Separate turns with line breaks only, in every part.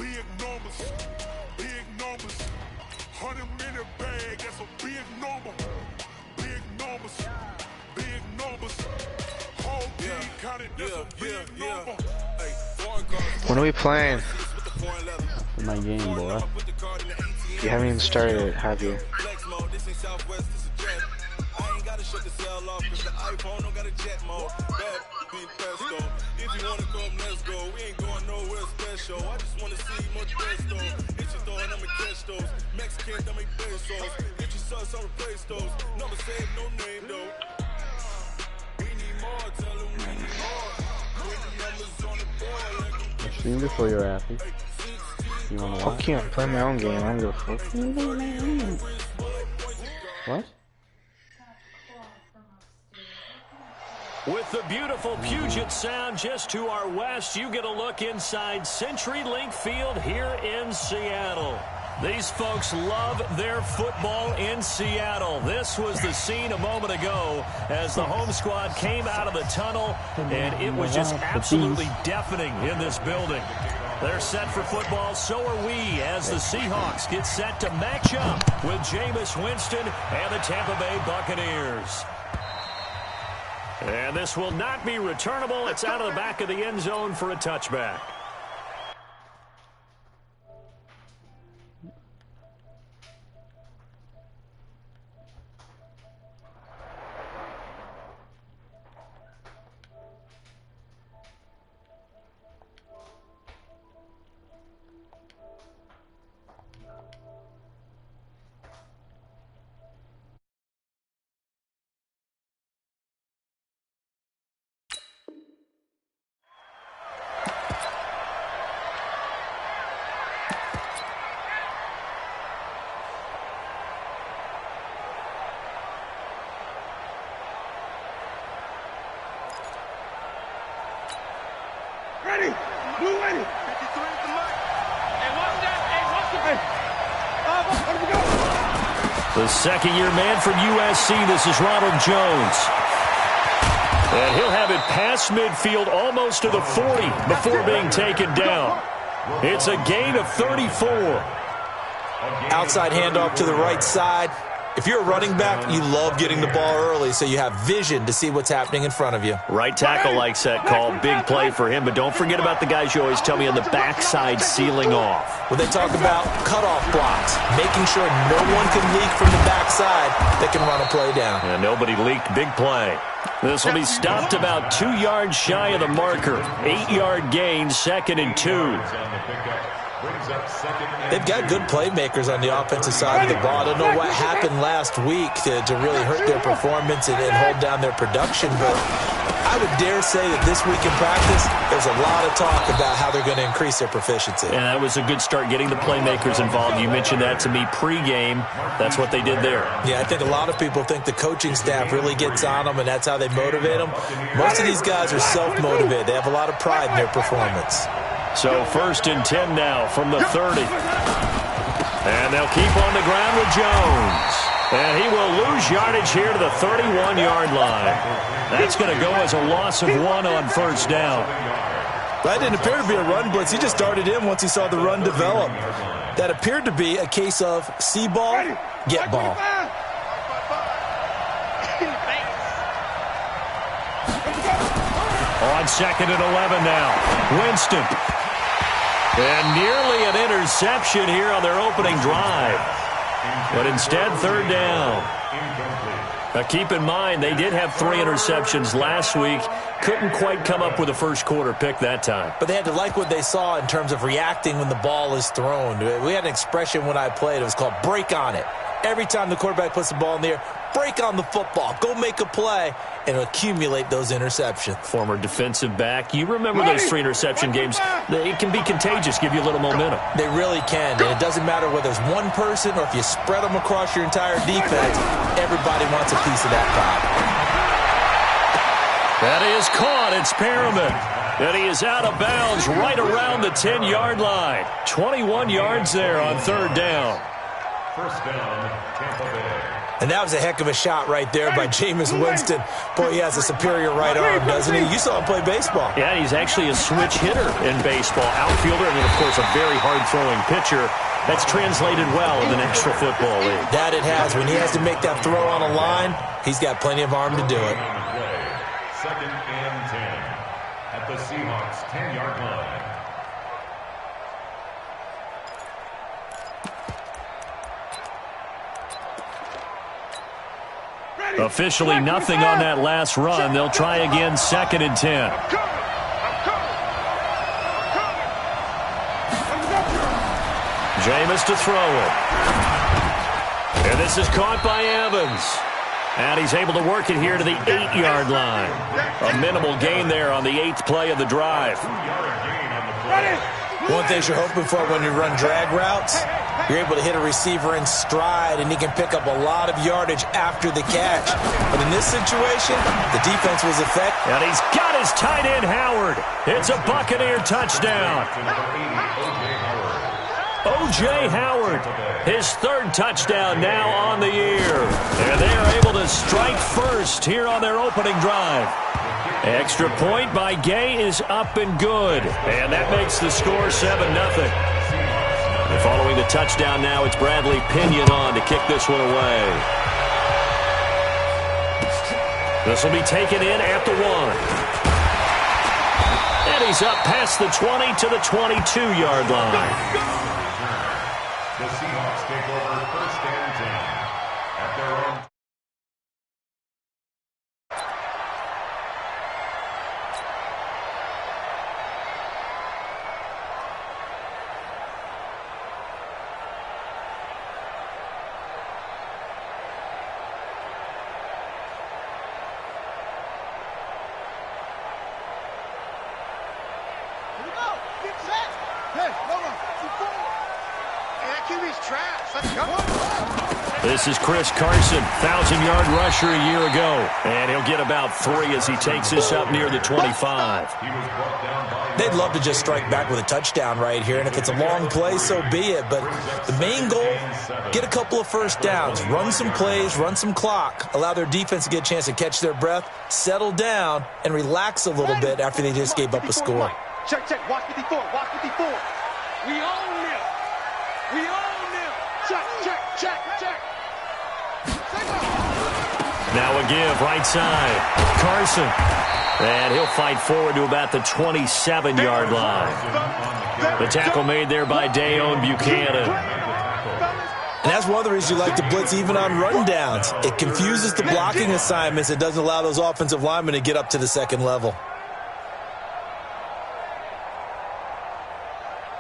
Big numbers, big numbers. 100-minute bag, that's a big number. Big numbers, big numbers. Whole team counted, that's a big number.
When are we playing?
My game, boy.
You haven't even started it, have you?
I've seen before you're happy. You wanna watch?
Fuck you, I'm playing my own game. I don't give a fuck.
What?
With the beautiful Puget Sound just to our west, you get a look inside CenturyLink Field here in Seattle. These folks love their football in Seattle. This was the scene a moment ago as the home squad came out of the tunnel, and it was just absolutely deafening in this building. They're set for football, so are we, as the Seahawks get set to match up with Jameis Winston and the Tampa Bay Buccaneers. And this will not be returnable. It's out of the back of the end zone for a touchback.
Ready? Blue ready. 53 at the mark. Hey, watch that. Hey, watch the where do we go?
The second-year man from USC, this is Ronald Jones. And he'll have it past midfield almost to the 40 before being taken down. It's a gain of 34.
Outside handoff to the right side. If you're a running back, you love getting the ball early so you have vision to see what's happening in front of you.
Right tackle likes that call. Big play for him. But don't forget about the guys you always tell me on the backside sealing off.
When they talk about cutoff blocks, making sure no one can leak from the backside that can run a play down.
And nobody leaked. Big play. This will be stopped about 2 yards shy of the marker. 8-yard gain, 2nd and 2.
They've got good playmakers on the offensive side of the ball. I don't know what happened last week to really hurt their performance and hold down their production, but I would dare say that this week in practice, there's a lot of talk about how they're going to increase their proficiency.
And that was a good start, getting the playmakers involved. You mentioned that to me pregame. That's what they did there.
Yeah, I think a lot of people think the coaching staff really gets on them, and that's how they motivate them. Most of these guys are self-motivated. They have a lot of pride in their performance.
So 1st and 10 now from the 30. And they'll keep on the ground with Jones. And he will lose yardage here to the 31-yard line. That's going to go as a loss of 1 on 1st down.
That didn't appear to be a run blitz. He just started in once he saw the run develop. That appeared to be a case of see ball, get ball.
On 2nd and 11 now. Winston. And nearly an interception here on their opening drive. But instead, 3rd down. Now keep in mind, they did have 3 interceptions last week. Couldn't quite come up with a first quarter pick that time.
But they had to like what they saw in terms of reacting when the ball is thrown. We had an expression when I played. It was called break on it. Every time the quarterback puts the ball in the air, break on the football. Go make a play and accumulate those interceptions.
Former defensive back. You remember those 3 interception games. It can be contagious, give you a little momentum.
They really can. And it doesn't matter whether it's one person or if you spread them across your entire defense. Everybody wants a piece of that pie.
That is caught. It's Perriman. And he is out of bounds right around the 10-yard line. 21 yards there on 3rd down.
First down, Tampa Bay.
And that was a heck of a shot right there by Jameis Winston. Boy, he has a superior right arm, doesn't he? You saw him play baseball.
Yeah, he's actually a switch hitter in baseball. Outfielder, and then, of course, a very hard-throwing pitcher. That's translated well in the National Football League.
That it has. When he has to make that throw on a line, he's got plenty of arm to do it.
2nd and 10 at the Seahawks 10-yard line.
Officially nothing on that last run. They'll try again 2nd and 10. Jameis to throw it. And this is caught by Evans. And he's able to work it here to the 8-yard line. A minimal gain there on the 8th play of the drive.
One thing you're hoping for when you run drag routes, you're able to hit a receiver in stride, and he can pick up a lot of yardage after the catch. But in this situation, the defense was effective.
And he's got his tight end, Howard. It's a Buccaneer touchdown. O.J. Howard, his 3rd touchdown now on the year. And they are able to strike first here on their opening drive. Extra point by Gay is up and good. And that makes the score 7-0. And following the touchdown now, it's Bradley Pinion on to kick this one away. This will be taken in at the 1. And he's up past the 20 to the 22-yard line.
The Seahawks take over 1st and 10 at their own.
This is Chris Carson, 1,000-yard rusher a year ago. And he'll get about 3 as he takes this up near the 25.
They'd love to just strike back with a touchdown right here, and if it's a long play, so be it. But the main goal, get a couple of first downs, run some plays, run some clock, allow their defense to get a chance to catch their breath, settle down, and relax a little bit after they just gave up a score.
Check, check, watch 54, watch 54. We own them. We own them. Check, check, check, check.
Now a give, right side. Carson. And he'll fight forward to about the 27-yard line. The tackle made there by Dayon Buchanan.
And that's one of the reasons you like to blitz even on rundowns. It confuses the blocking assignments. It doesn't allow those offensive linemen to get up to the second level.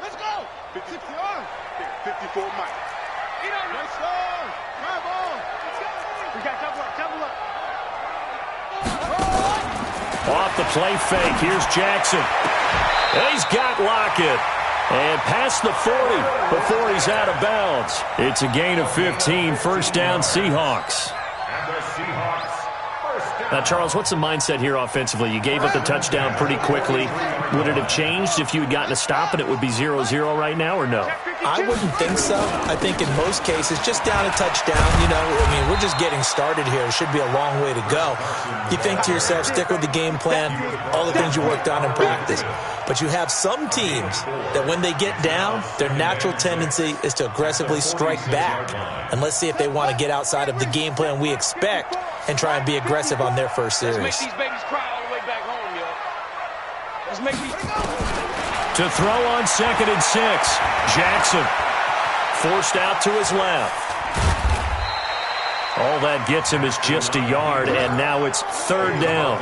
Let's go. 54 Mike. Nice on. Grab on. We got double up, double up.
Off the play fake, here's Jackson. And he's got Lockett. And past the 40 before he's out of bounds. It's a gain of 15, 1st down Seahawks. Now, Charles, what's the mindset here offensively? You gave up the touchdown pretty quickly. Would it have changed if you had gotten a stop and it would be 0-0 right now, or no?
I wouldn't think so. I think in most cases, just down a touchdown, you know, I mean, we're just getting started here. It should be a long way to go. You think to yourself, stick with the game plan, all the things you worked on in practice. But you have some teams that when they get down, their natural tendency is to aggressively strike back. And let's see if they want to get outside of the game plan we expect and try and be aggressive on their first series.
Let's make these babies cry all the way back home, yo. Let's make these...
To throw on 2nd and 6. Jackson forced out to his left. All that gets him is just a yard, and now it's 3rd down.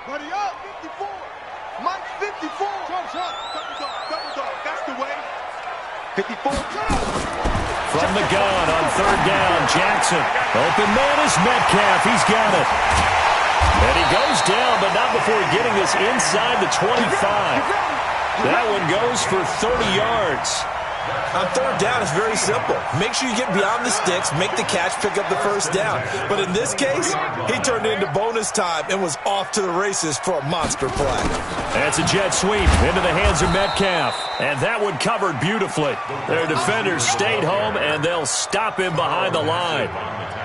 Buddy up, 54. Mike, 54. Double dog, that's the way. 54.
From the gun on 3rd down, Jackson. Open man is Metcalf. He's got it. And he goes down, but not before getting this inside the 25. That one goes for 30 yards.
On third down, it's very simple. Make sure you get beyond the sticks, make the catch, pick up the first down. But in this case, he turned it into bonus time and was off to the races for a monster play.
That's a jet sweep into the hands of Metcalf. And that one covered beautifully. Their defenders stayed home, and they'll stop him behind the line.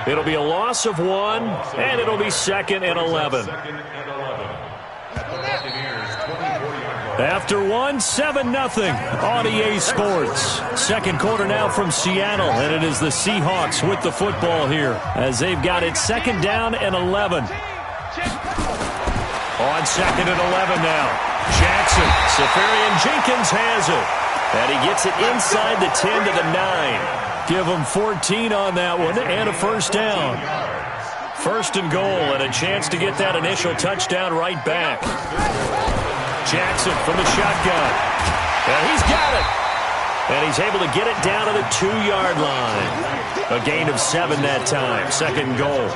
It'll be a loss of 1, and it'll be 2nd and 11. After 1, 7-0 on EA Sports. Second quarter now from Seattle, and it is the Seahawks with the football here as they've got it 2nd down and 11. On 2nd and 11 now. Jackson, Safarian-Jenkins has it. And he gets it inside the 10 to the 9. Give him 14 on that one and a first down. First and goal and a chance to get that initial touchdown right back. Jackson from the shotgun. And he's got it. And he's able to get it down to the 2-yard line. A gain of 7 that time. Second goal.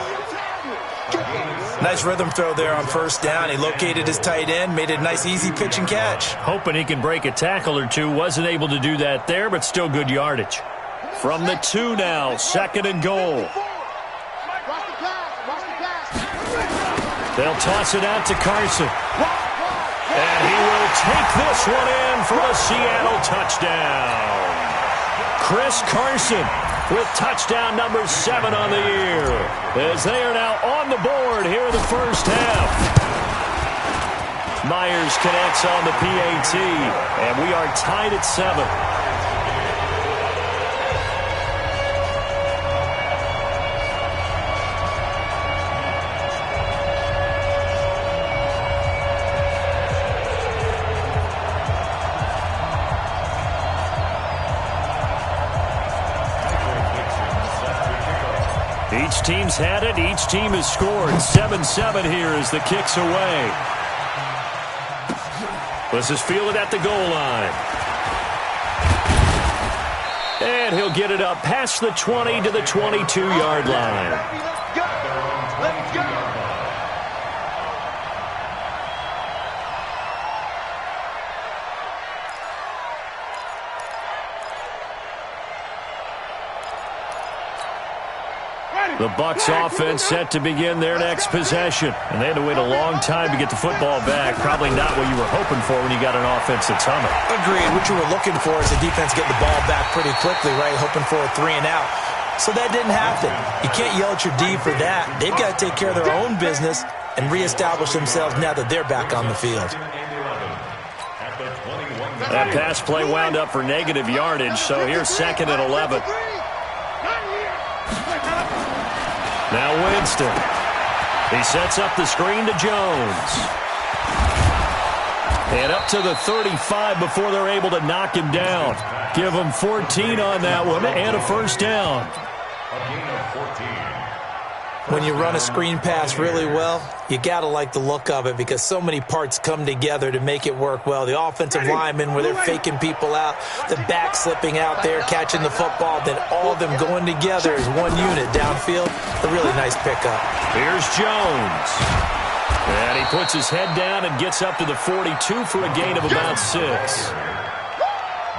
Nice rhythm throw there on first down. He located his tight end, made it a nice easy pitch and catch.
Hoping he can break a tackle or two. Wasn't able to do that there, but still good yardage. From the 2 now, 2nd and goal. They'll toss it out to Carson. And he will take this one in for a Seattle touchdown. Chris Carson with touchdown number 7 on the year, as they are now on the board here in the first half. Myers connects on the PAT, and we are tied at 7. Each team's had it. Each team has scored. 7-7 here as the kick's away. This is fielded at the goal line. And he'll get it up past the 20 to the 22-yard line.
Let's go.
The Bucs offense set to begin their next possession. And they had to wait a long time to get the football back. Probably not what you were hoping for when you got an offense that's humming.
Agreed. What you were looking for is the defense getting the ball back pretty quickly, right? Hoping for a 3 and out. So that didn't happen. You can't yell at your D for that. They've got to take care of their own business and reestablish themselves now that they're back on the field.
That pass play wound up for negative yardage, so here's 2nd and 11. Now Winston. He sets up the screen to Jones. And up to the 35 before they're able to knock him down. Give him 14 on that one and a first down.
When you run a screen pass really well, you got to like the look of it because so many parts come together to make it work well. The offensive linemen where they're faking people out, the back slipping out there, catching the football, then all of them going together as one unit downfield. A really nice pickup.
Here's Jones. And he puts his head down and gets up to the 42 for a gain of about 6.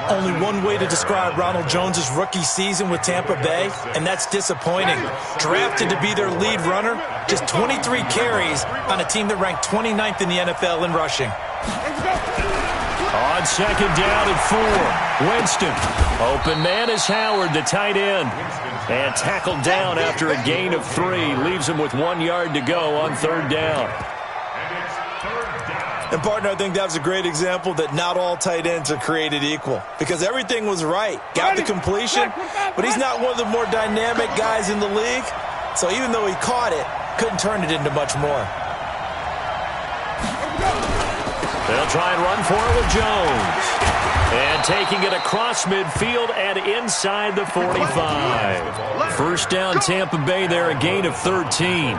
Only one way to describe Ronald Jones' rookie season with Tampa Bay, and that's disappointing. Drafted to be their lead runner, just 23 carries on a team that ranked 29th in the NFL in rushing.
On 2nd down and 4, Winston. Open man is Howard, the tight end. And tackled down after a gain of 3. Leaves him with 1 yard to go on 3rd down.
And, partner, I think that was a great example that not all tight ends are created equal because everything was right. Got the completion, but he's not one of the more dynamic guys in the league. So even though he caught it, couldn't turn it into much more.
They'll try and run for it with Jones. And taking it across midfield and inside the 45. First down, Tampa Bay there, a gain of 13.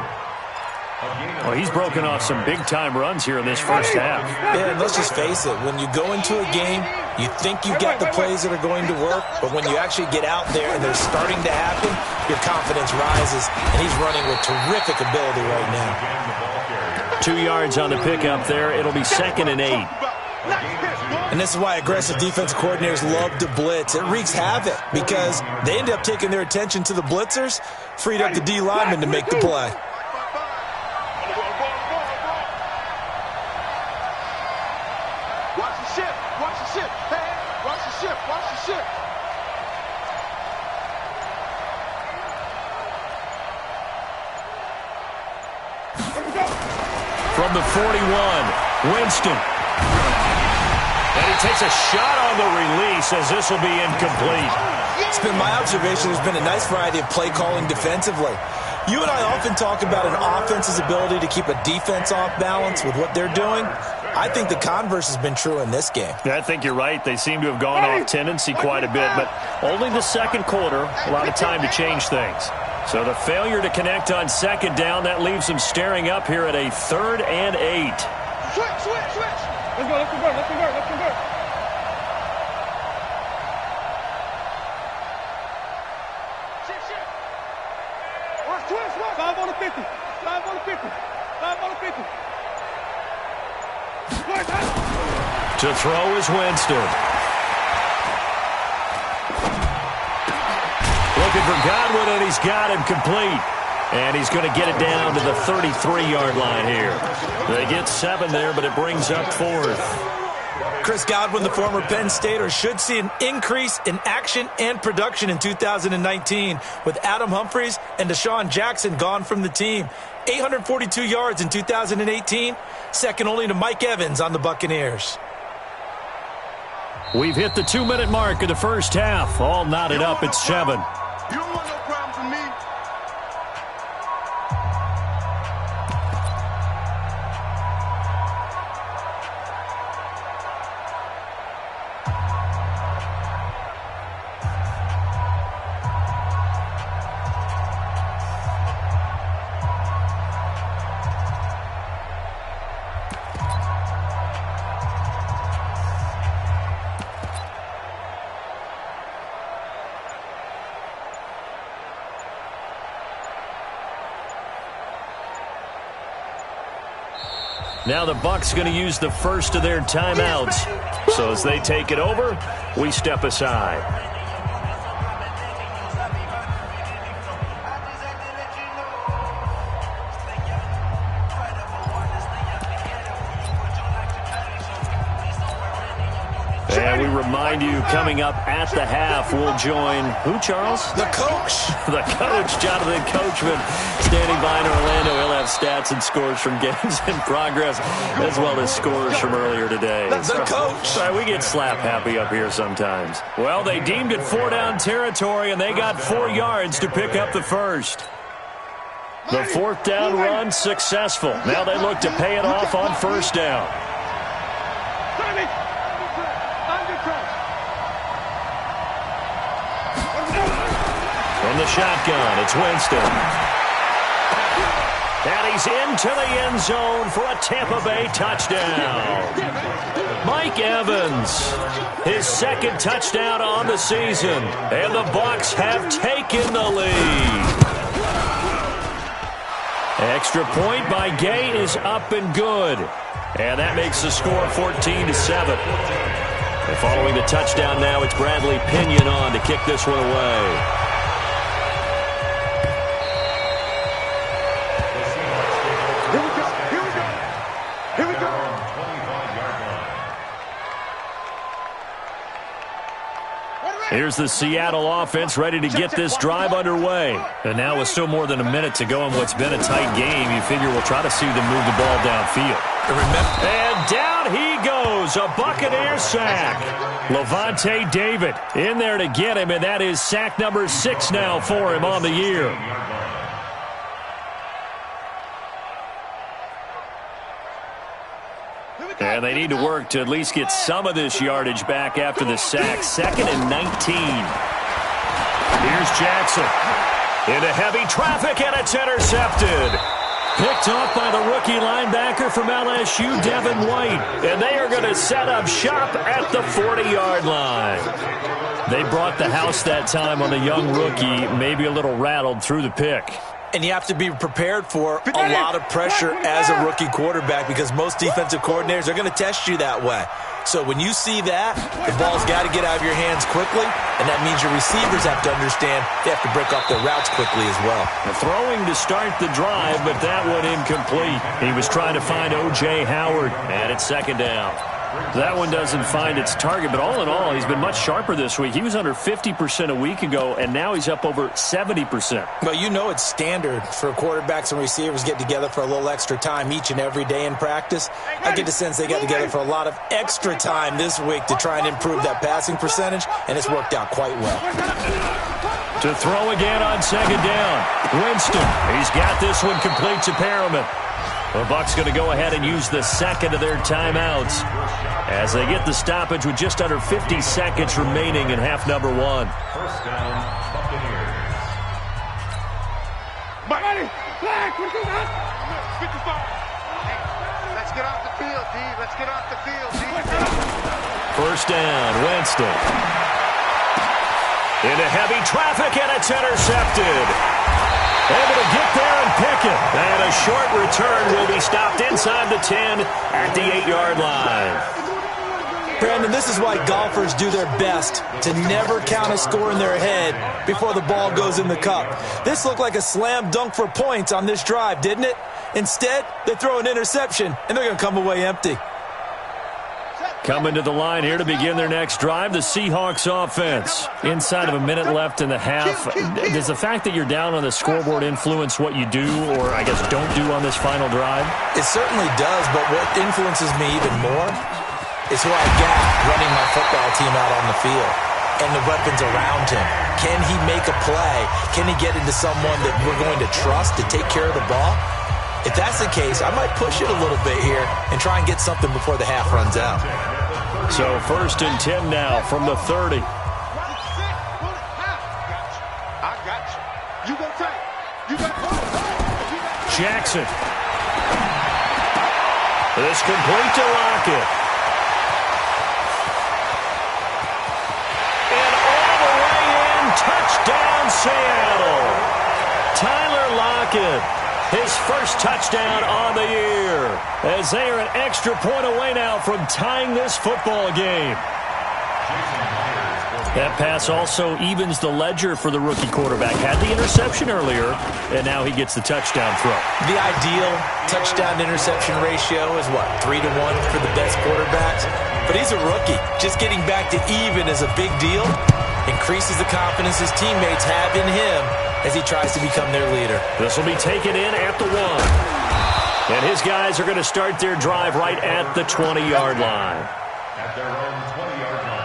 Well, he's broken off some big-time runs here in this first half.
Yeah, and let's just face it. When you go into a game, you think you've got the plays that are going to work, but when you actually get out there and they're starting to happen, your confidence rises, and he's running with terrific ability right now.
2 yards on the pickup there. It'll be 2nd and 8.
And this is why aggressive defensive coordinators love to blitz. It wreaks havoc because they end up taking their attention to the blitzers, freed up the D lineman to make the play.
Watch the ship. Watch the ship. Hey, watch the ship. Watch the ship.
From the 41, Winston. And he takes a shot on the release as this will be incomplete.
It's been my observation there's been a nice variety of play calling defensively. You and I often talk about an offense's ability to keep a defense off balance with what they're doing. I think the converse has been true in this game.
Yeah, I think you're right. They seem to have gone off tendency quite a bit, but only the second quarter, a lot of time to change things. So the failure to connect on second down, that leaves them staring up here at a 3rd and 8.
Switch. Let's go. Let's convert. Shit. Watch twist. 5 on the 50. 5 on the 50. 5 on the 50.
To throw is Winston. Looking for Godwin, and he's got him complete. And he's going to get it down to the 33-yard line here. They get 7 there, but it brings up 4th.
Chris Godwin, the former Penn Stater, should see an increase in action and production in 2019 with Adam Humphries and Deshaun Jackson gone from the team. 842 yards in 2018, second only to Mike Evans on the Buccaneers.
We've hit the 2-minute mark of the first half. All knotted up at 7.
You don't want no problems with me.
Now the Bucs going to use the first of their timeouts. So as they take it over, we step aside. And we remind you, coming up at the half, we'll join who, Charles?
The coach.
The coach, Jonathan Coachman, standing by in Orlando. He'll have stats and scores from games in progress, as well as scores from earlier today.
The coach.
Sorry, we get slap happy up here sometimes. Well, they deemed it 4-down territory, and they got 4 yards to pick up the first. The 4th down run successful. Now they look to pay it off on 1st down. From the shotgun, it's Winston. And he's into the end zone for a Tampa Bay touchdown. Mike Evans, his 2nd touchdown on the season. And the Bucs have taken the lead. Extra point by Gay is up and good. And that makes the score 14-7. And following the touchdown now, it's Bradley Pinion on to kick this one away. Here's the Seattle offense ready to get this drive underway. And now with still more than a minute to go in what's been a tight game, you figure we'll try to see them move the ball downfield. And down he goes, a Buccaneer sack. Levante David in there to get him, and that is sack number 6 now for him on the year. And they need to work to at least get some of this yardage back after the sack. 2nd and 19. Here's Jackson. Into heavy traffic, and it's intercepted. Picked off by the rookie linebacker from LSU, Devin White. And they are going to set up shop at the 40-yard line. They brought the house that time on the young rookie, maybe a little rattled through the pick.
And you have to be prepared for a lot of pressure as a rookie quarterback because most defensive coordinators are going to test you that way. So when you see that, the ball's got to get out of your hands quickly, and that means your receivers have to understand they have to break up their routes quickly as well.
Throwing to start the drive, but that one incomplete. He was trying to find O.J. Howard, and it's second down. That one doesn't find its target, but all in all, he's been much sharper this week. He was under 50% a week ago, and now he's up over 70%.
Well, you know it's standard for quarterbacks and receivers get together for a little extra time each and every day in practice. I get the sense they got together for a lot of extra time this week to try and improve that passing percentage, and it's worked out quite well.
To throw again on second down. Winston, he's got this one complete to Perriman. The Bucs going to go ahead and use the second of their timeouts as they get the stoppage with just under 50 seconds remaining in half number one.
First down, Buccaneers.
Buddy, flag, what you got? 55. Let's get off the field, D. Let's get off the field, D.
First down, Winston. Into heavy traffic, and it's intercepted. Able to get there and pick it. And a short return will be stopped inside the 10 at the 8-yard line.
Brandon, this is why golfers do their best to never count a score in their head before the ball goes in the cup. This looked like a slam dunk for points on this drive, didn't it? Instead, they throw an interception, and they're going to come away empty.
Coming to the line here to begin their next drive, the Seahawks offense. Inside of a minute left in the half. Does the fact that you're down on the scoreboard influence what you do, or I guess don't do on this final drive?
It certainly does, but what influences me even more is who I've got running my football team out on the field and the weapons around him. Can he make a play? Can he get into someone that we're going to trust to take care of the ball? If that's the case, I might push it a little bit here and try and get something before the half runs out.
So first and 10 now from the 30.
I got you. You go take. You got
Jackson. This complete to Lockett. And all the way in, touchdown Seattle. Tyler Lockett. His first touchdown on the year, as they are an extra point away now from tying this football game. That pass also evens the ledger for the rookie quarterback. Had the interception earlier, and now he gets the touchdown throw.
The ideal touchdown-interception ratio is what, 3-1 for the best quarterbacks? But he's a rookie. Just getting back to even is a big deal. Increases the confidence his teammates have in him as he tries to become their leader.
This will be taken in at the 1. And his guys are going to start their drive right at the 20-yard line.
At their own 20-yard line.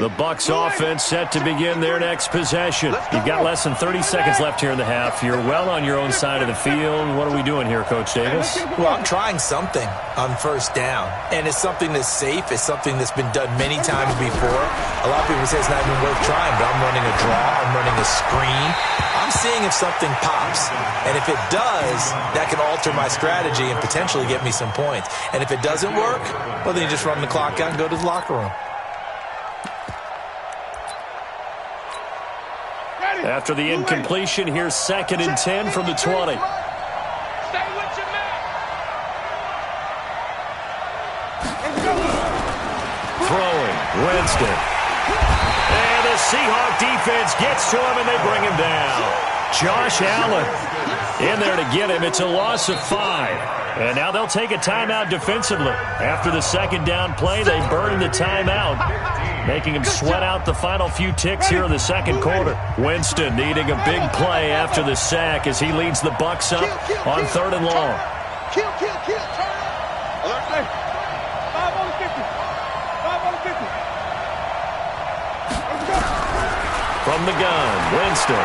The Bucs offense set to begin their next possession. You've got less than 30 seconds left here in the half. You're well on your own side of the field. What are we doing here, Coach Davis?
Well, I'm trying something on first down, and it's something that's safe. It's something that's been done many times before. A lot of people say it's not even worth trying, but I'm running a draw. I'm running a screen. I'm seeing if something pops, and if it does, that can alter my strategy and potentially get me some points. And if it doesn't work, well, then you just run the clock out and go to the locker room.
After the incompletion, here's second and 10 from the 20.
Stay with your man.
Throwing, Winston. And the Seahawk defense gets to him, and they bring him down. Josh Allen in there to get him. It's a loss of 5. And now they'll take a timeout defensively. After the second down play, they burn the timeout, making him sweat out the final few ticks here in the second quarter. Winston needing a big play after the sack as he leads the Bucs up on 3rd and long.
Kill. Turn. Alert me. 5 on the 50. 5 on the 50. Let's go.
From the gun, Winston.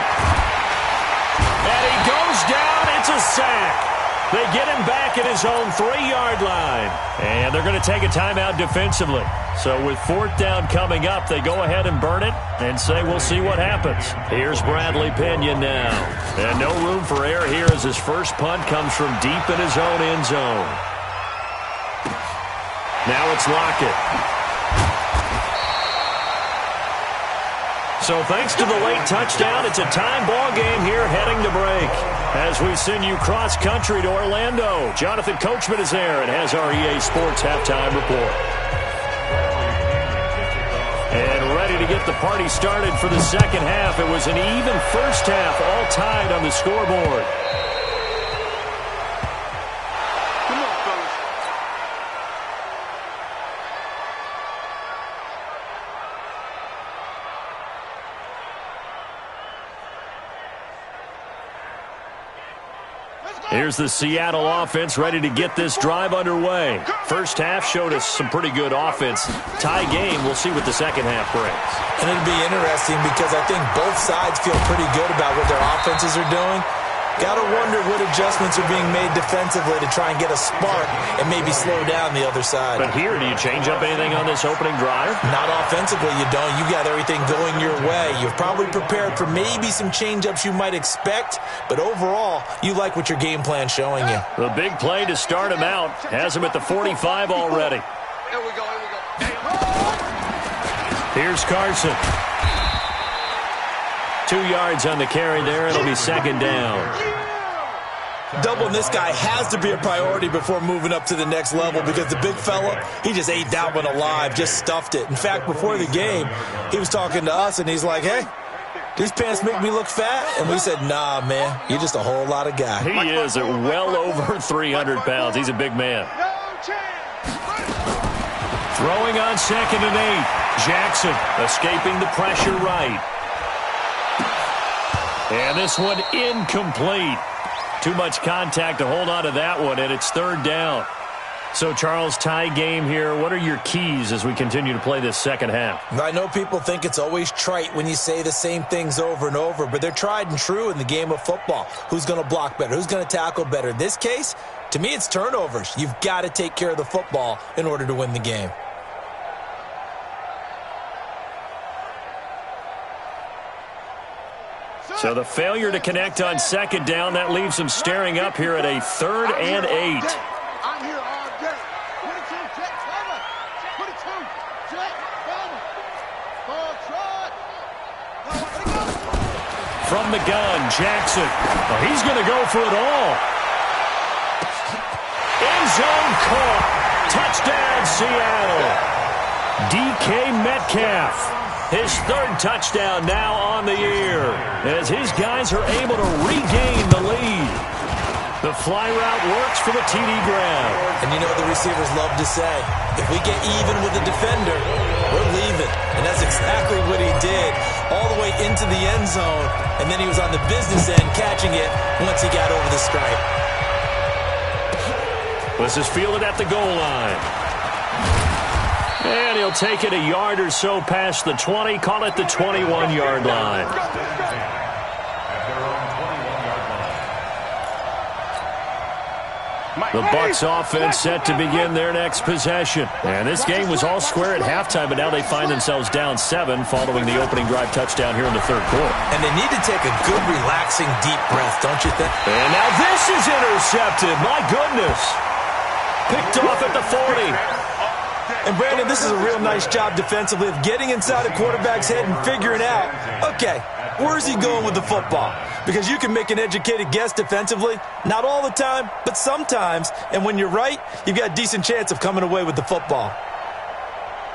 And he goes down. It's a sack. They get him back at his own 3-yard line. And they're going to take a timeout defensively. So with 4th down coming up, they go ahead and burn it and say we'll see what happens. Here's Bradley Pinion now. And no room for error here as his first punt comes from deep in his own end zone. Now it's Lockett. So thanks to the late touchdown, it's a tie ball game here heading to break. As we send you cross-country to Orlando, Jonathan Coachman is there and has our EA Sports halftime report. And ready to get the party started for the second half. It was an even first half, all tied on the scoreboard.
Come on, fellas.
Here's the Seattle offense ready to get this drive underway. First half showed us some pretty good offense. Tie game, we'll see what the second half brings.
And it'll be interesting because I think both sides feel pretty good about what their offenses are doing. Got to wonder what adjustments are being made defensively to try and get a spark and maybe slow down the other side.
But here, do you change up anything on this opening drive?
Not offensively, you don't. You got everything going your way. You've probably prepared for maybe some change-ups you might expect, but overall, you like what your game plan's showing you.
The big play to start him out has him at the 45 already.
Here we go, here we go.
Here's Carson. 2 yards on the carry there. It'll be second down.
Doubling this guy has to be a priority before moving up to the next level because the big fella, he just ate that one alive, just stuffed it. In fact, before the game, he was talking to us, and he's like, hey, these pants make me look fat? And we said, nah, man, you're just a whole lot of guy.
He is at well over 300 pounds. He's a big man. Throwing on 2nd and 8. Jackson escaping the pressure right. And this one incomplete. Too much contact to hold on to that one, and it's third down. So, Charles, tie game here. What are your keys as we continue to play this second half?
I know people think it's always trite when you say the same things over and over, but they're tried and true in the game of football. Who's going to block better? Who's going to tackle better? In this case, to me, it's turnovers. You've got to take care of the football in order to win the game.
So the failure to connect on second down, that leaves them staring up here at a 3rd and 8.
I'm here all day. 22, jet, cover. 22, jet, cover. Ball trot.
From the gun, Jackson. Oh, he's going to go for it all. End zone caught. Touchdown, Seattle. DK Metcalf. His 3rd touchdown now on the year as his guys are able to regain the lead. The fly route works for the TD grab.
And you know the receivers love to say, if we get even with the defender, we're leaving. And that's exactly what he did, all the way into the end zone. And then he was on the business end catching it once he got over the stripe.
This is fielded at the goal line. And he'll take it a yard or so past the 20, call it the 21-yard line. The Bucs offense set to begin their next possession. And this game was all square at halftime, but now they find themselves down 7 following the opening drive touchdown here in the 3rd quarter.
And they need to take a good, relaxing, deep breath, don't you think?
And now this is intercepted. My goodness. Picked off at the 40.
And, Brandon, this is a real nice job defensively of getting inside a quarterback's head and figuring out, okay, where's he going with the football? Because you can make an educated guess defensively, not all the time, but sometimes. And when you're right, you've got a decent chance of coming away with the football.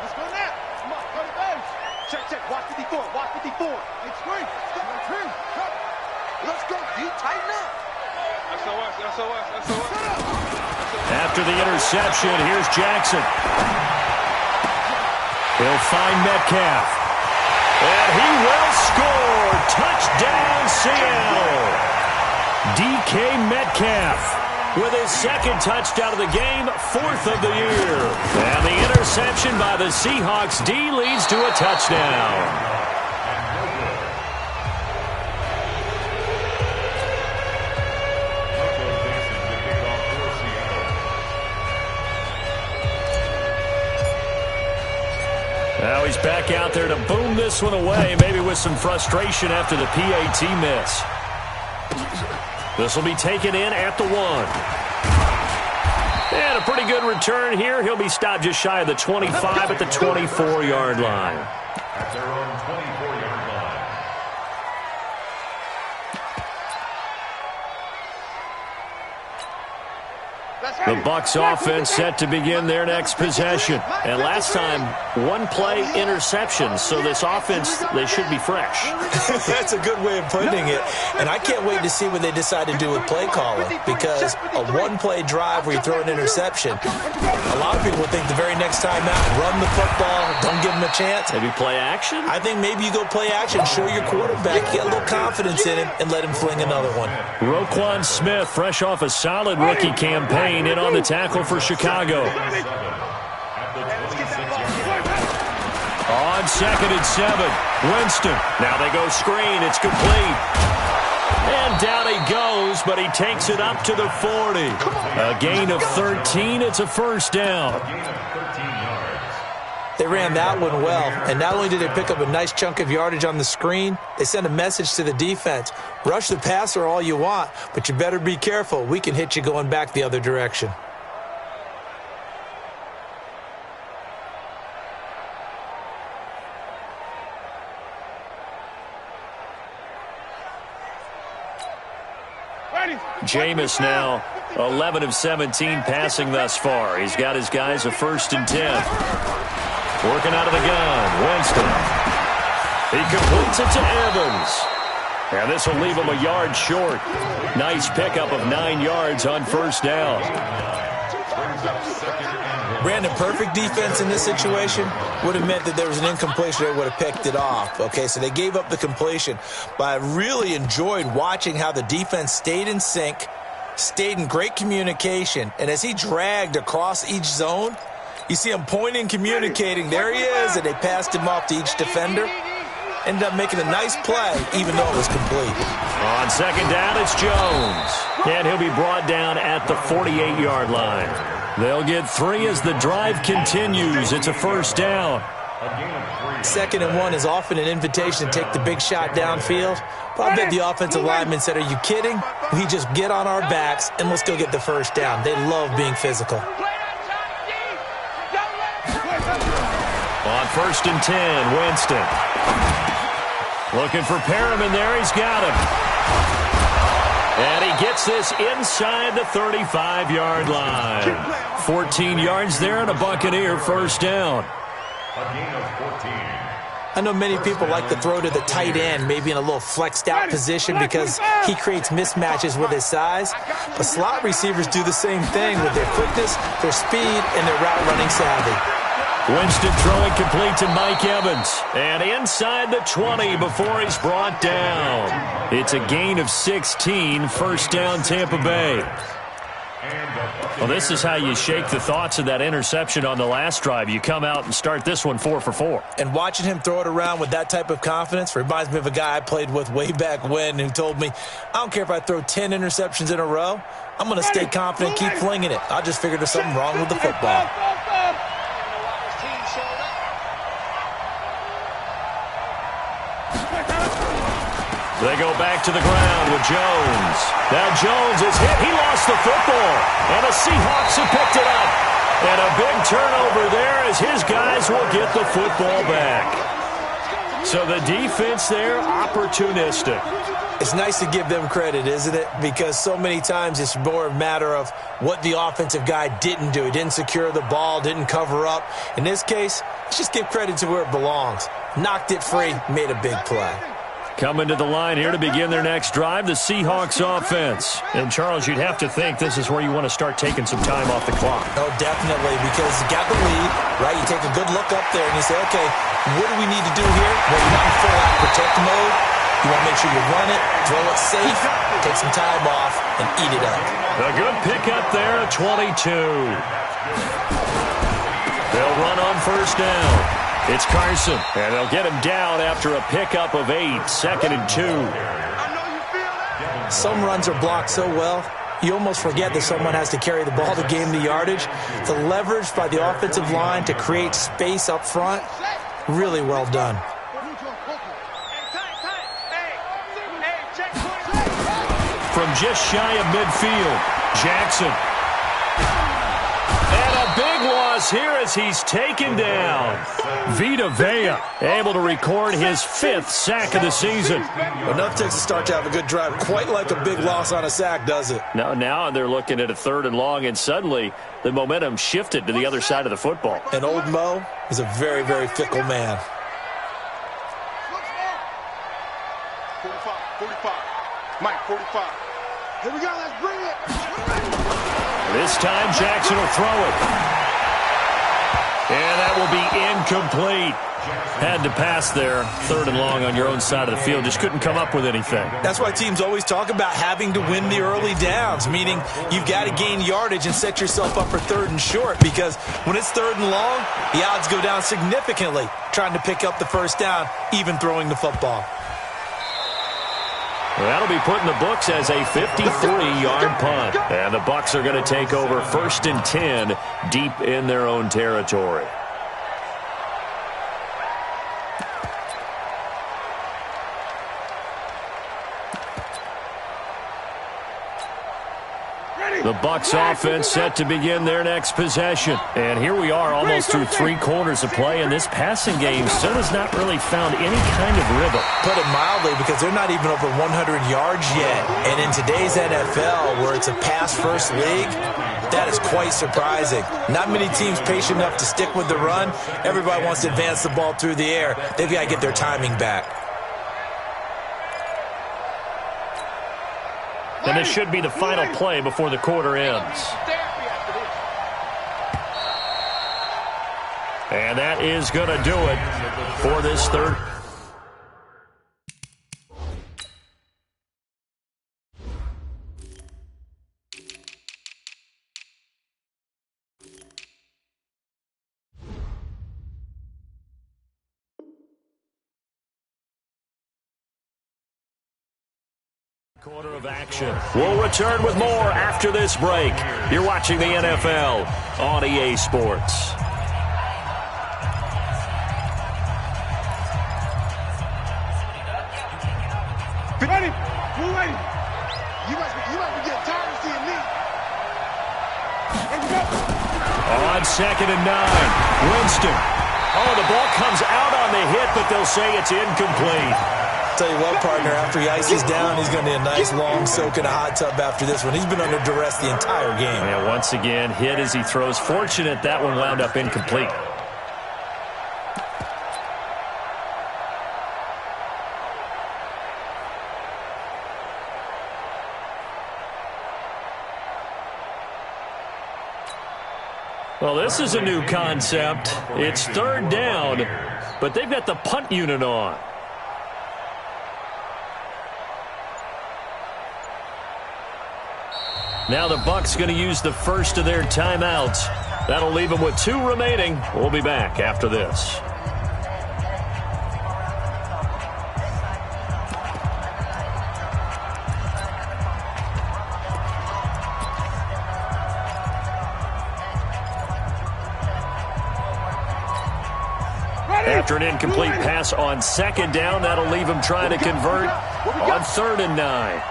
Let's go now. Come on, go to base. Check, check. Watch 54. Watch 54. It's free. Let's go. You tighten up. SOS.
After the interception, here's Jackson. He'll find Metcalf. And he will score. Touchdown, Seattle. DK Metcalf with his 2nd touchdown of the game, 4th of the year. And the interception by the Seahawks D leads to a touchdown. Now he's back out there to boom this one away, maybe with some frustration after the PAT miss. This will be taken in at the 1. And a pretty good return here. He'll be stopped just shy of the 25 at the 24-yard line.
At their own 24-yard line.
The Bucs offense set to begin their next possession. And last time, one-play interception. So this offense, they should be fresh.
That's a good way of putting it. And I can't wait to see what they decide to do with play calling, because a one-play drive where you throw an interception, a lot of people think the very next time out, run the football, don't give them a chance.
Maybe play action?
I think maybe you go play action, show your quarterback, get a little confidence in him, and let him fling another one.
Roquan Smith, fresh off a solid rookie campaign, in on the tackle for Chicago. On 2nd and 7, Winston. Now they go screen. It's complete. And down he goes, but he takes it up to the 40. A gain of 13. It's a first down.
They ran that one well, and not only did they pick up a nice chunk of yardage on the screen, they sent a message to the defense. Rush the passer all you want, but you better be careful. We can hit you going back the other direction.
Jameis now 11 of 17 passing thus far. He's got his guys a 1st and 10. Working out of the gun, Winston. He completes it to Evans. And this will leave him a yard short. Nice pickup of 9 yards on first down.
Brandon, perfect defense in this situation would have meant that there was an incompletion that would have picked it off. Okay, so they gave up the completion. But I really enjoyed watching how the defense stayed in sync, stayed in great communication, and as he dragged across each zone, you see him pointing, communicating. There he is, and they passed him off to each defender. Ended up making a nice play, even though it was complete.
On 2nd down, it's Jones. And he'll be brought down at the 48-yard line. They'll get 3 as the drive continues. It's a first down.
2nd and 1 is often an invitation to take the big shot downfield. But I bet the offensive lineman said, are you kidding? We just get on our backs and let's go get the first down. They love being physical.
On 1st and 10, Winston. Looking for Perriman there. He's got him. And he gets this inside the 35-yard line. 14 yards there and a Buccaneer first down.
I know many people like to throw to the tight end, maybe in a little flexed out position because he creates mismatches with his size. But slot receivers do the same thing with their quickness, their speed, and their route running savvy.
Winston throwing complete to Mike Evans. And inside the 20 before he's brought down. It's a gain of 16, first down Tampa Bay. Well, this is how you shake the thoughts of that interception on the last drive. You come out and start this one 4 for 4.
And watching him throw it around with that type of confidence reminds me of a guy I played with way back when who told me, I don't care if I throw 10 interceptions in a row. I'm going to stay confident, keep flinging it. I just figured there's something wrong with the football.
They go back to the ground with Jones. Now Jones is hit. He lost the football. And the Seahawks have picked it up. And a big turnover there as his guys will get the football back. So the defense there, opportunistic.
It's nice to give them credit, isn't it? Because so many times it's more a matter of what the offensive guy didn't do. He didn't secure the ball, didn't cover up. In this case, let's just give credit to where it belongs. Knocked it free, made a big play.
Coming to the line here to begin their next drive, the Seahawks offense. And, Charles, you'd have to think this is where you want to start taking some time off the clock.
Oh, definitely, because you got the lead, right? You take a good look up there and you say, okay, what do we need to do here? Well, you're not in full-out protect mode. You want to make sure you run it, throw it safe, take some time off, and eat it up.
A good pickup there at 22. They'll run on first down. It's Carson, and they'll get him down after a pickup of 8, 2nd and 2.
Some runs are blocked so well, you almost forget that someone has to carry the ball to gain the yardage. The leverage by the offensive line to create space up front, really well done.
From just shy of midfield, Jackson. And a big loss loss here as he's taken down. Vita Vea able to record his 5th sack of the season.
Enough takes a start to have a good drive. Quite like a big loss on a sack, does it?
Now they're looking at a 3rd and long, and suddenly the momentum shifted to the other side of the football.
And old Mo is a very, very fickle man.
45. Mike, 45. Here we go, let's bring it.
This time Jackson will throw it. And that will be incomplete. Had to pass there, 3rd and long on your own side of the field. Just couldn't come up with anything.
That's why teams always talk about having to win the early downs, meaning you've got to gain yardage and set yourself up for 3rd and short, because when it's 3rd and long, the odds go down significantly trying to pick up the 1st down, even throwing the football.
Well, that'll be put in the books as a 53-yard punt. And the Bucs are going to take over 1st and 10 deep in their own territory. The Bucs offense set to begin their next possession. And here we are almost through 3 quarters of play, and this passing game still has not really found any kind of rhythm.
Put it mildly, because they're not even over 100 yards yet. And in today's NFL, where it's a pass-first league, that is quite surprising. Not many teams patient enough to stick with the run. Everybody wants to advance the ball through the air. They've got to get their timing back.
And this should be the final play before the quarter ends. And that is going to do it for this 3rd. Quarter of action. We'll return with more after this break. You're watching the NFL on EA Sports.
Ready? You ready? You must be getting tired of seeing me. Let's go.
On 2nd and 9. Winston. Oh, the ball comes out on the hit, but they'll say it's incomplete.
Tell you what, partner, after he ices down, he's going to need a nice long soak in a hot tub after this one. He's been under duress the entire game.
Yeah, once again, hit as he throws. Fortunate that one wound up incomplete. Well, this is a new concept. It's 3rd down, but they've got the punt unit on. Now the Bucs going to use the first of their timeouts. That'll leave them with 2 remaining. We'll be back after this. After an incomplete pass on 2nd down, that'll leave them trying to convert on 3rd and 9.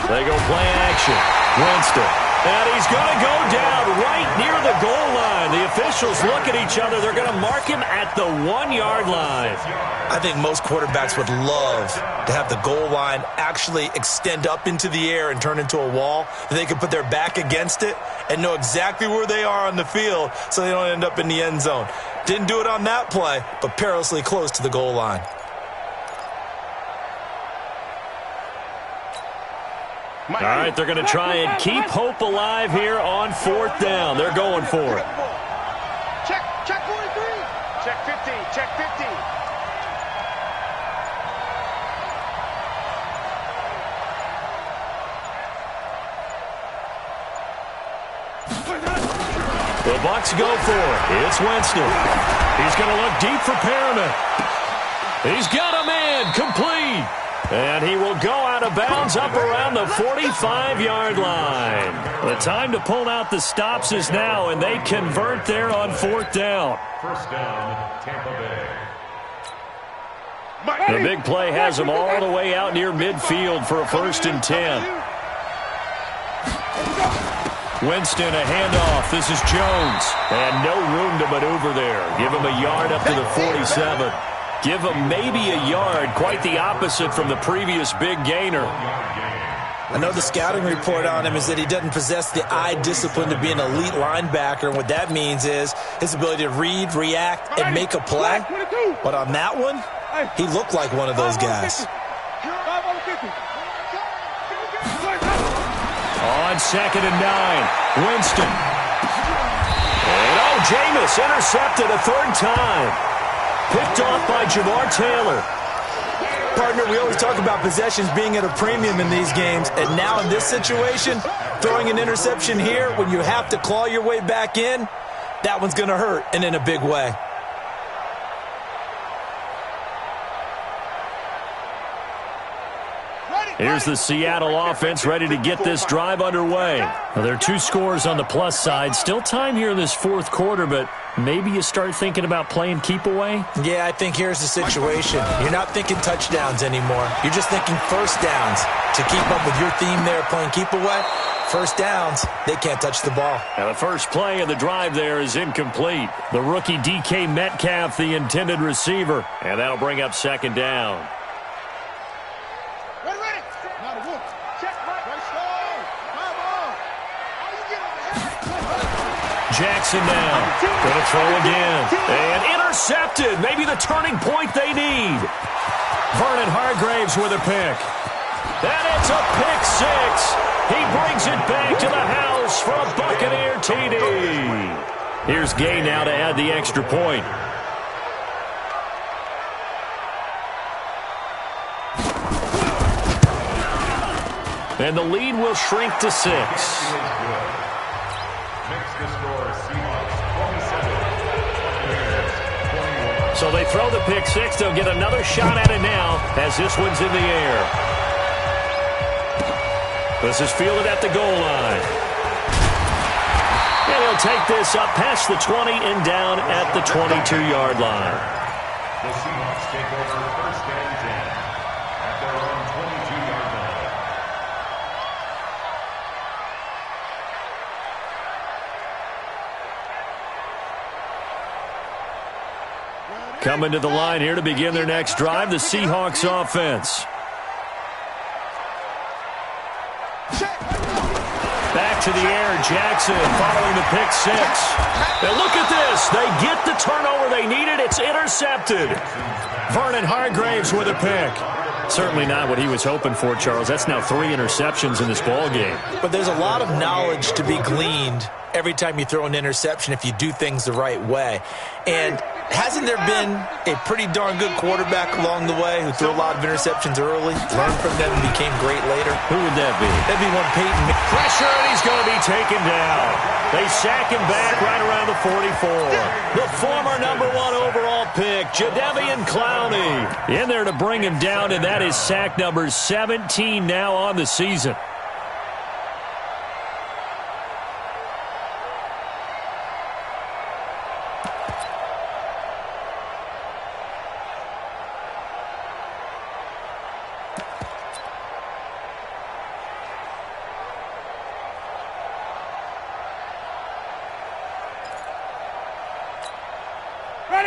They go play action. Winston. And he's going to go down right near the goal line. The officials look at each other. They're going to mark him at the 1-yard line.
I think most quarterbacks would love to have the goal line actually extend up into the air and turn into a wall. They could put their back against it and know exactly where they are on the field so they don't end up in the end zone. Didn't do it on that play, but perilously close to the goal line.
All right, they're going to try and keep hope alive here on 4th down. They're going for it.
Check 43. Check 15. Check 15.
The Bucs go for it. It's Winston. He's going to look deep for Perriman. He's got a man complete. And he will go out of bounds up around the 45-yard line. The time to pull out the stops is now, and they convert there on 4th down.
1st down, Tampa Bay.
The big play has them all the way out near midfield for a 1st and 10. Winston, a handoff. This is Jones. And no room to maneuver there. Give him a yard up to the 47. Give him maybe a yard. Quite the opposite from the previous big gainer.
I know the scouting report on him is that he doesn't possess the eye discipline to be an elite linebacker. And what that means is his ability to read, react, and make a play. But on that one, he looked like one of those guys.
On 2nd and 9, Winston. And Jameis intercepted a third time. Picked off by Jamar Taylor.
Partner, we always talk about possessions being at a premium in these games. And now in this situation, throwing an interception here when you have to claw your way back in, that one's going to hurt, and in a big way.
Here's the Seattle offense ready to get this drive underway. Well, there are 2 scores on the plus side. Still time here in this fourth quarter, but maybe you start thinking about playing keep away?
Yeah, I think here's the situation. You're not thinking touchdowns anymore. You're just thinking first downs. To keep up with your theme there, playing keep away, first downs, they can't touch the ball.
Now the first play of the drive there is incomplete. The rookie DK Metcalf, the intended receiver. And that'll bring up 2nd down. Jackson now. Going to throw again. And intercepted. Maybe the turning point they need. Vernon Hargreaves with a pick. And it's a pick 6. He brings it back to the house for a Buccaneer TD. Here's Gay now to add the extra point. And the lead will shrink to 6. So they throw the pick 6. They'll get another shot at it now as this one's in the air. This is fielded at the goal line. And he'll take this up past the 20 and down at the 22-yard line.
The Seahawks take over 1st and 10 at their own 22-yard line.
Coming to the line here to begin their next drive, the Seahawks offense. Back to the air, Jackson following the pick 6. Now look at this. They get the turnover they needed. It's intercepted. Vernon Hargreaves with a pick. Certainly not what he was hoping for, Charles. That's now 3 interceptions in this ball game.
But there's a lot of knowledge to be gleaned every time you throw an interception if you do things the right way. And hasn't there been a pretty darn good quarterback along the way who threw a lot of interceptions early, learned from them, and became great later?
Who would that be?
That'd be one Peyton.
Pressure, and he's going to be taken down. They sack him back right around the 44. The former #1 overall pick, Jadeveon Clowney, in there to bring him down, and that is sack number 17 now on the season.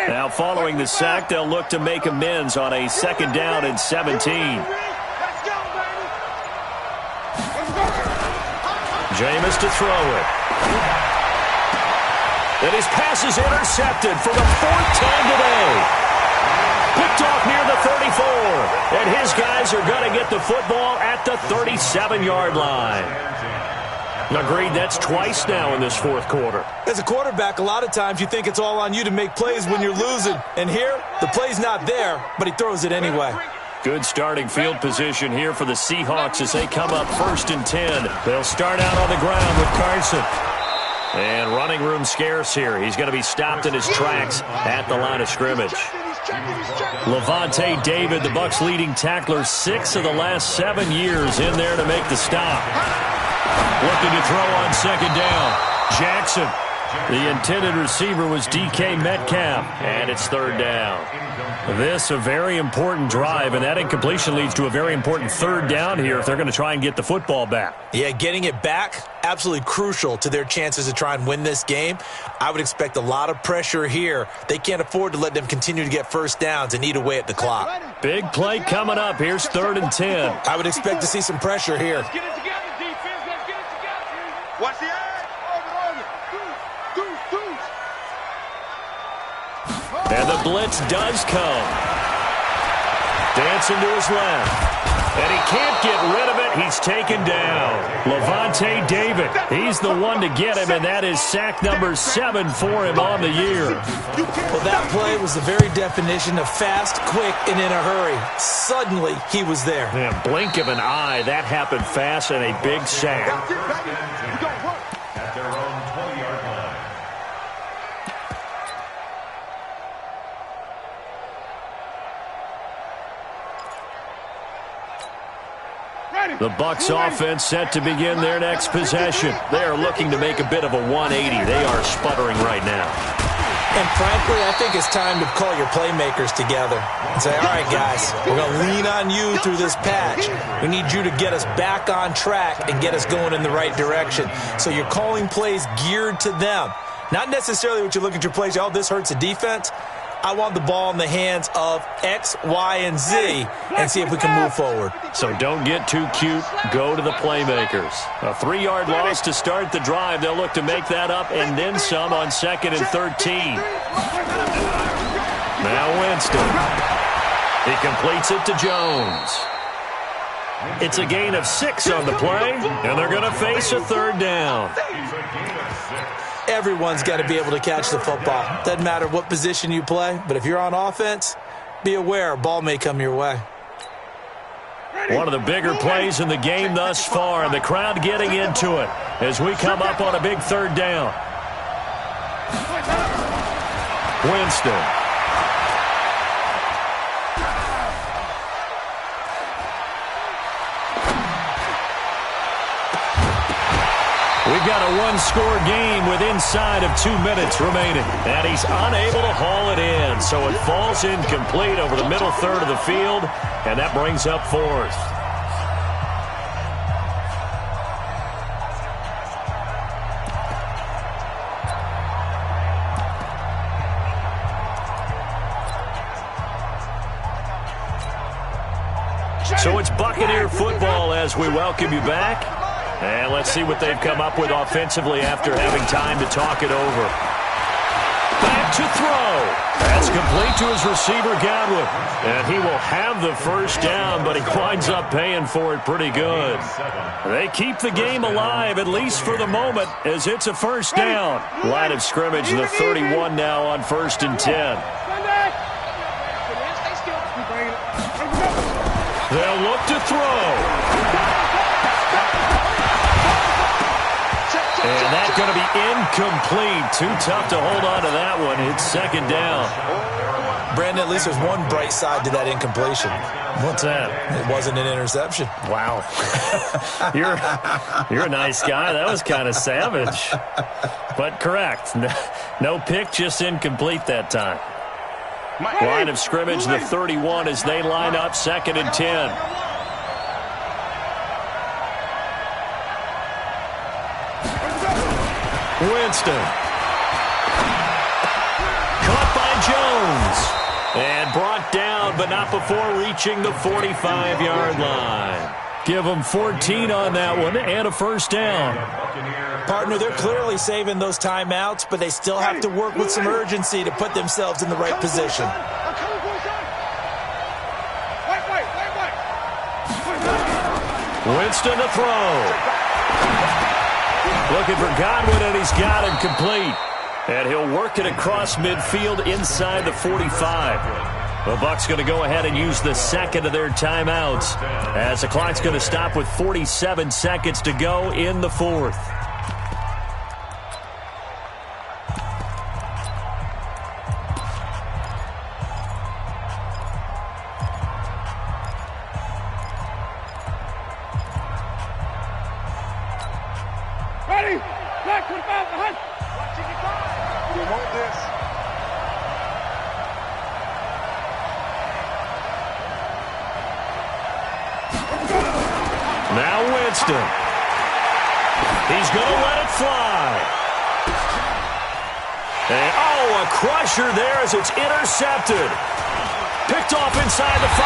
Now following the sack, they'll look to make amends on a 2nd down and 17. Jameis to throw it. And his pass is intercepted for the 4th time today. Picked off near the 34. And his guys are going to get the football at the 37-yard line. Agreed, that's twice now in this fourth quarter.
As a quarterback, a lot of times you think it's all on you to make plays when you're losing. And here, the play's not there, but he throws it anyway.
Good starting field position here for the Seahawks as they come up 1st and 10. They'll start out on the ground with Carson. And running room scarce here. He's going to be stopped in his tracks at the line of scrimmage. Levante David, the Bucs' leading tackler, 6 of the last 7 years in there to make the stop. Looking to throw on 2nd down. Jackson The intended receiver was DK Metcalf, and it's third down. This a very important drive, and that incompletion leads to a very important third down here if they're going to try and get the football back.
Yeah, getting it back, absolutely crucial to their chances to try and win this game. I would expect a lot of pressure here. They can't afford to let them continue to get first downs and eat away at the clock.
Big play coming up. Here's 3rd and 10.
I would expect to see some pressure here.
Let's get it together, defense. Let's get it together. Watch the eye. Over. Deuce.
And the blitz does come. Dancing to his left. And he can't get rid of it. He's taken down. Levante David. He's the one to get him, and that is sack number 7 for him on the year.
Well, that play was the very definition of fast, quick, and in a hurry. Suddenly, he was there.
Man, blink of an eye. That happened fast and a big sack.
At their own 20-yard line.
The Bucs offense set to begin their next possession. They are looking to make a bit of a 180. They are sputtering right now.
And frankly, I think it's time to call your playmakers together and say, all right, guys, we're going to lean on you through this patch. We need you to get us back on track and get us going in the right direction. So you're calling plays geared to them. Not necessarily what you look at your plays, oh, this hurts the defense. I want the ball in the hands of X, Y, and Z and see if we can move forward.
So don't get too cute. Go to the playmakers. A 3-yard loss to start the drive. They'll look to make that up and then some on 2nd and 13. Now Winston. He completes it to Jones. It's a gain of 6 on the play, and they're going to face a 3rd down.
Everyone's got to be able to catch the football. Doesn't matter what position you play, but if you're on offense, be aware a ball may come your way.
One of the bigger plays in the game thus far, and the crowd getting into it as we come up on a big 3rd down. Winston. We've got a 1-score game with inside of 2 minutes remaining. And he's unable to haul it in. So it falls incomplete over the middle third of the field. And that brings up 4th. So it's Buccaneer football as we welcome you back. And let's see what they've come up with offensively after having time to talk it over. Back to throw. That's complete to his receiver, Godwin. And he will have the first down, but he winds up paying for it pretty good. They keep the game alive, at least for the moment, as it's a first down. Line of scrimmage, the 31 now on 1st and 10. They'll look to throw. And that's going to be incomplete. Too tough to hold on to that one. It's 2nd down.
Brandon, at least there's one bright side to that incompletion.
What's that?
It wasn't an interception.
Wow. You're a nice guy. That was kind of savage. But correct. No pick, just incomplete that time. Line of scrimmage, the 31 as they line up 2nd and 10. Winston. Caught by Jones. And brought down, but not before reaching the 45-yard line. Give them 14 on that one and a first down.
Partner, they're clearly saving those timeouts, but they still have to work with some urgency to put themselves in the right position.
Winston to throw. Looking for Godwin, and he's got him complete. And he'll work it across midfield inside the 45. The Bucs going to go ahead and use the 2nd of their timeouts as the clock's going to stop with 47 seconds to go in the 4th.
Ready? Black 25, behind. Hold this.
Now Winston. He's going to let it fly. And, a crusher there as it's intercepted. Picked off inside the 5.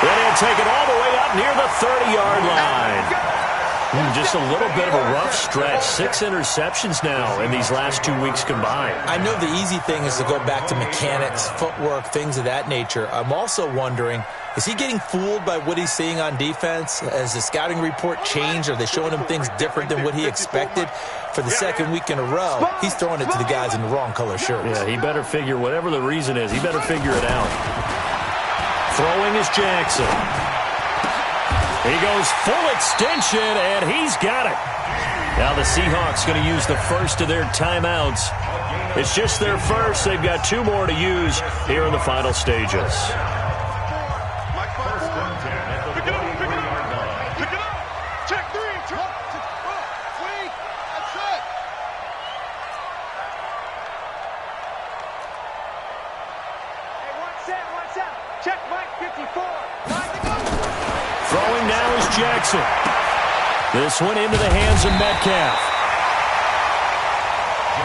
Then he'll take it all the way up near the 30-yard line. Just a little bit of a rough stretch. 6 interceptions now in these last 2 weeks combined.
I know the easy thing is to go back to mechanics, footwork, things of that nature. I'm also wondering, is he getting fooled by what he's seeing on defense? Has the scouting report changed? Are they showing him things different than what he expected? For the second week in a row, he's throwing it to the guys in the wrong color shirts.
Yeah, he better figure, whatever the reason is, he better figure it out. Throwing is Jackson. He goes full extension, and he's got it. Now the Seahawks going to use the first of their timeouts. It's just their first. They've got 2 more to use here in the final stages. Throwing now is Jackson. This one into the hands of Metcalf.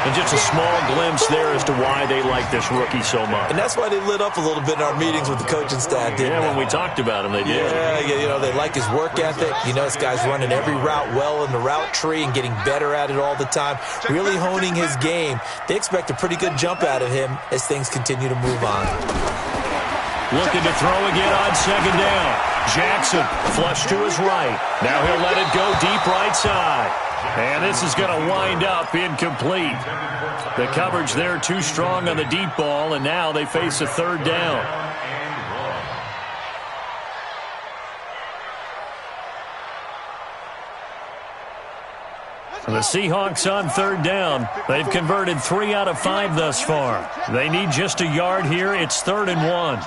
And just a small glimpse there as to why they like this rookie so much.
And that's why they lit up a little bit in our meetings with the coaching staff, didn't they?
When we talked about him, they did.
Yeah, they like his work ethic. This guy's running every route well in the route tree and getting better at it all the time, really honing his game. They expect a pretty good jump out of him as things continue to move on.
Looking to throw again on second down. Jackson flush to his right. Now he'll let it go deep right side. And this is going to wind up incomplete. The coverage there too strong on the deep ball, and now they face a third down. The Seahawks on third down. They've converted 3 out of 5 thus far. They need just a yard here. It's 3rd and 1.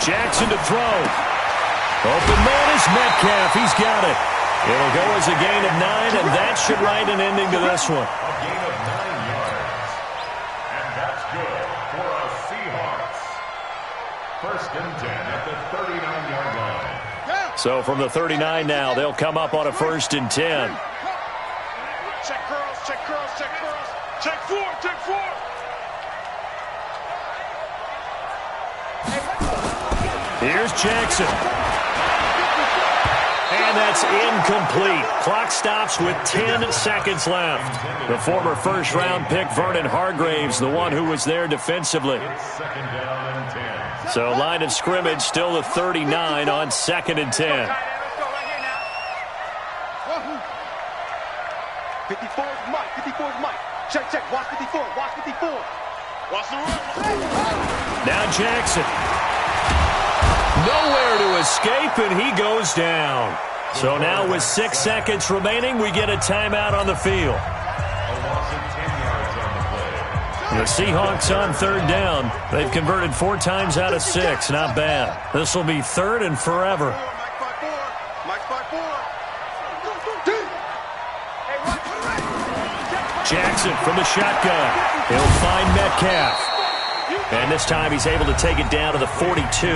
Jackson to throw. Open man is Metcalf. He's got it. It'll go as a gain of 9, and that should write an ending to this one.
A gain of 9 yards. And that's good for a Seahawks. 1st and 10 at the 39-yard line.
So from the 39 now, they'll come up on a 1st and 10.
Check curls, check curls, check curls. Check 4, check 4.
Here's Jackson. And that's incomplete. Clock stops with 10 seconds left. The former first-round pick, Vernon Hargraves, the one who was there defensively. So line of scrimmage still the 39 on 2nd and 10.
54 is Mike, 54 is Mike. Check, check, watch 54, watch 54. Watch the run.
Now Jackson. Nowhere to escape, and he goes down. So now with 6 seconds remaining, we get a timeout on the field. The Seahawks on 3rd down. They've converted 4 times out of 6. Not bad. This will be 3rd and forever. Jackson from the shotgun. He'll find Metcalf. And this time he's able to take it down to the 42.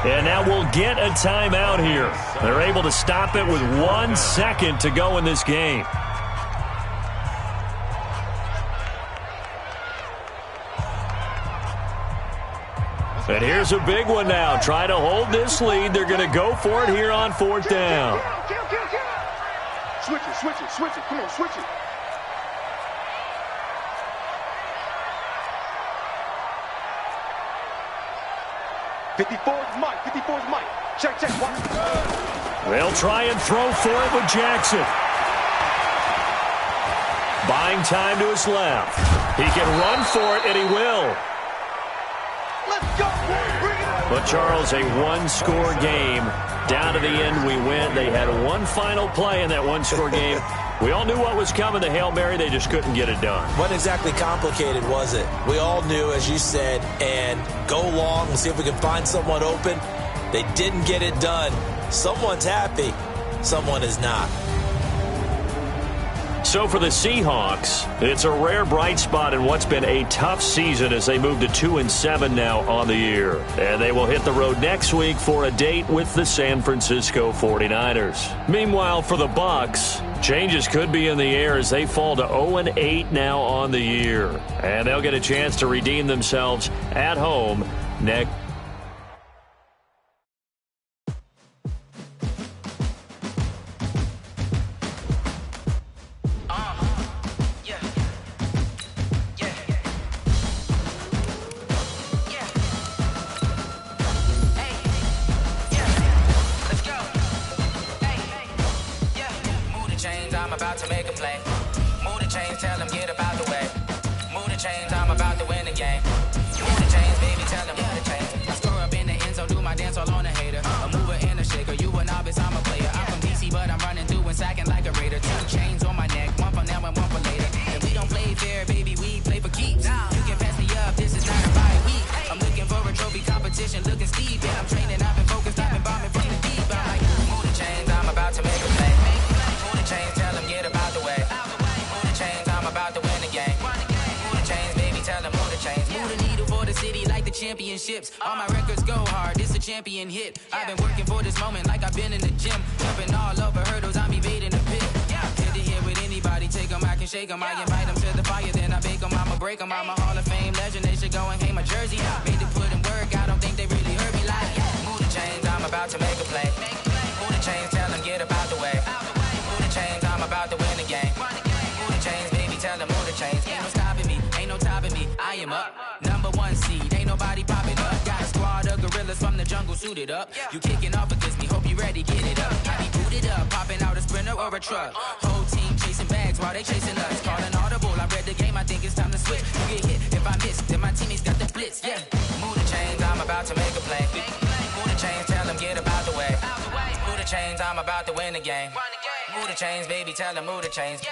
And now we'll get a timeout here. They're able to stop it with 1 second to go in this game. And here's a big one now. Trying to hold this lead. They're going to go for it here on 4th down.
Switch it, switch it, switch it. Come on, switch it. '54's Mike. 54's Mike. Check, check. Watch.
They'll try and throw for it with Jackson. Buying time to his left. He can run for it, and he will.
Let's go.
But, Charles, a one-score game. Down to the end, we went. They had one final play in that one-score game. We all knew what was coming, the Hail Mary. They just couldn't get it done.
Wasn't exactly complicated, was it? We all knew, as you said, and go long and see if we can find someone open. They didn't get it done. Someone's happy. Someone is not.
So for the Seahawks, it's a rare bright spot in what's been a tough season as they move to 2-7 now on the year. And they will hit the road next week for a date with the San Francisco 49ers. Meanwhile, for the Bucs, changes could be in the air as they fall to 0-8 now on the year. And they'll get a chance to redeem themselves at home next.
Championships, all my records go hard, it's a champion hit. I've been working for this moment like I've been in the gym. Jumping all over hurdles, I'm evading the pit. Get to here with anybody, take them, I can shake them. I invite them to the fire, then I bake them, I'ma break them. I'm a Hall of Fame legend, they should go and hang my jersey. Made to put in work, I don't think they really heard me like. Move the chains, I'm about to make a play. Move the chains, tell them get up out the way. Move the chains, I'm about to win the game. Move the chains, baby, tell them move the chains. Ain't no stopping me, ain't no topping me, I am up. #1 seed, ain't nobody popping up. Got a squad of gorillas from the jungle suited up. You kicking off against me, hope you ready, get it up. I be booted up, popping out a Sprinter or a truck. Whole team chasing bags while they chasing us. Calling audible, I read the game, I think it's time to switch. You get hit if I miss, then my teammates got the blitz, yeah. Move the chains, I'm about to make a play. Move the chains, tell them get up out the way. Move the chains, I'm about to win the game. Move the chains, baby, tell them move the chains. Yeah.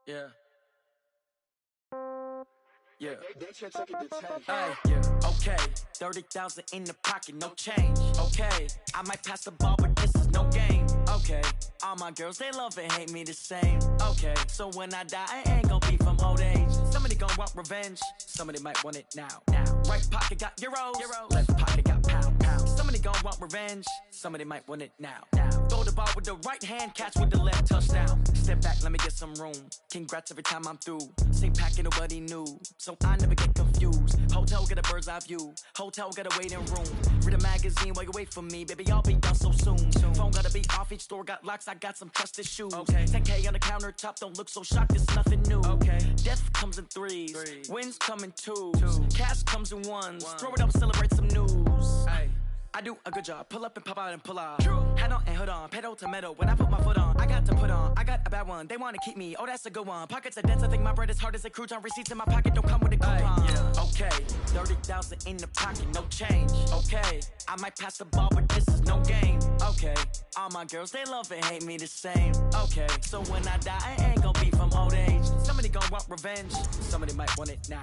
Yeah. Yeah. Okay. 30,000 in the pocket, no change. Okay. I might pass the ball, but this is no game. Okay. All my girls, they love and hate me the same. Okay. So when I die, I ain't gon' be from old age. Somebody gon' want revenge. Somebody might want it now. Right pocket got euros. Left pocket got pound. Somebody gon' want revenge. Somebody might want it now. Throw the ball with the right hand, catch with the left, touchdown. Step back, let me get some room. Congrats every time I'm through. Same packet, nobody knew. So I never get confused. Hotel get a bird's eye view. Hotel get a waiting room. Read a magazine while you wait for me. Baby, I'll be done so soon. Phone gotta be off, each store got locks. I got some trusted shoes. 10K on the countertop, don't look so shocked, it's nothing new. Death comes in threes. Wins come in twos. Cash comes in ones. Throw it up, celebrate some news. I do a good job. Pull up and pop out and pull out. Head on and hood on. Pedal to metal. When I put my foot on, I got to put on. I got a bad one. They want to keep me. Oh, that's a good one. Pockets are dense. I think my bread is hard as a crouton. Receipts in my pocket don't come with a coupon. Okay. 30,000 in the pocket. No change. Okay. I might pass the ball, but this is no game. Okay. All my girls, they love and hate me the same. Okay. So when I die, I ain't gonna be from old age. Somebody gon' want revenge. Somebody might want it now.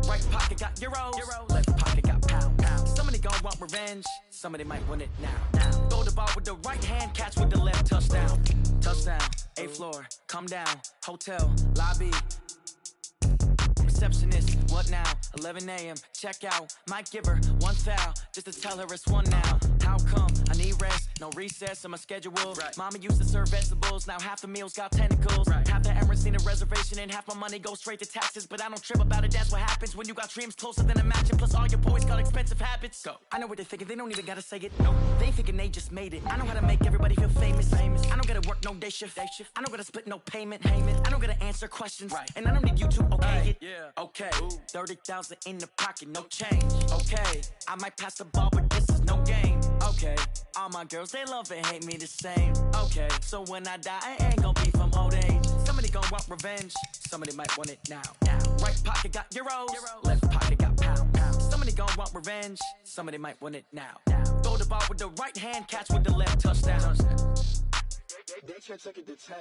Right pocket got euros. Left pocket got pound. Somebody gon' want revenge. Somebody might want it now. Throw the ball with the right hand, catch with the left, touchdown. Touchdown, 8th floor, come down, hotel, lobby. Receptionist, what now? 11 a.m., check out. Might give her one foul, just to tell her it's one now. How come? I need rest, no recess in my schedule. Mama used to serve vegetables, now half the meals got tentacles. Half the Emirates need a reservation and half my money goes straight to taxes. But I don't trip about it, that's what happens when you got dreams closer than a matching. Plus all your boys got expensive habits. Go. I know what they're thinking, they don't even gotta say it. No, they thinking they just made it. I know how to make everybody feel famous. I don't gotta work no day shift. I don't gotta split no payment. I don't gotta answer questions. And I don't need you to okay it. Okay, 30,000 in the pocket, no change. Okay, I might pass the ball, but this is no game. Okay, all my girls, they love and hate me the same. Okay, so when I die, I ain't gonna be from old age. Somebody gon' want revenge. Somebody might want it now. Right pocket got euros. Left pocket got pound. Somebody gon' want revenge. Somebody might want it now. Throw the ball with the right hand, catch with the left, touchdown.
They can't take it to 10.